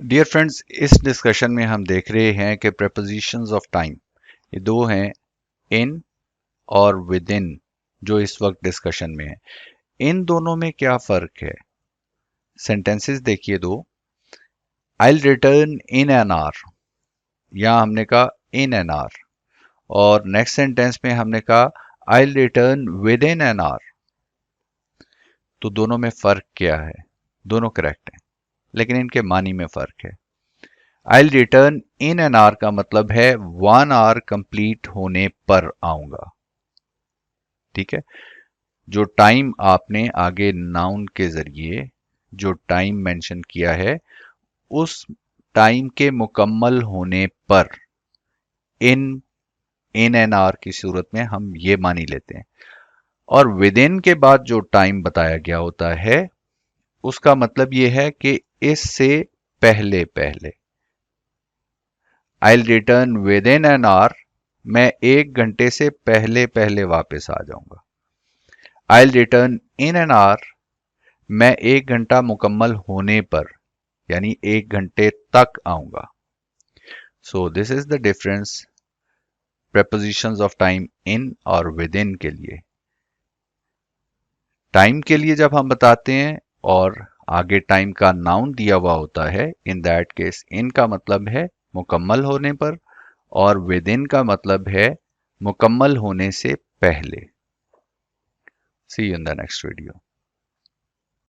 Dear friends, इस discussion में हम देख रहे हैं कि prepositions ऑफ टाइम, ये दो हैं, इन और विद इन, जो इस वक्त डिस्कशन में है। इन दोनों में क्या फर्क है? सेंटेंसेस देखिए दो। I'll return in an hour, यहाँ हमने कहा in an hour, और नेक्स्ट सेंटेंस में हमने कहा I'll return within an hour। तो दोनों में फर्क क्या है? दोनों करेक्ट हैं, लेकिन इनके मानी में फर्क है। I'll return in an hour का मतलब है 1 hour कंप्लीट होने पर आऊंगा। ठीक है, जो टाइम आपने आगे नाउन के जरिए जो टाइम मेंशन किया है, उस टाइम के मुकम्मल होने पर इन एन आवर की सूरत में हम ये मानी लेते हैं। और विद इन के बाद जो टाइम बताया गया होता है, उसका मतलब ये है कि इससे पहले पहले। I'll return within an hour, मैं 1 घंटे से पहले पहले वापस आ जाऊंगा। I'll return in an hour, मैं 1 घंटा मुकम्मल होने पर, यानी 1 घंटे तक आऊंगा। So this is the difference prepositions of time in और विद इन के लिए। टाइम के लिए जब हम बताते हैं और आगे टाइम का नाउन दिया हुआ होता है, इन दैट केस इन का मतलब है मुकम्मल होने पर, और विद इन का मतलब है मुकम्मल होने से पहले। See you in the next video.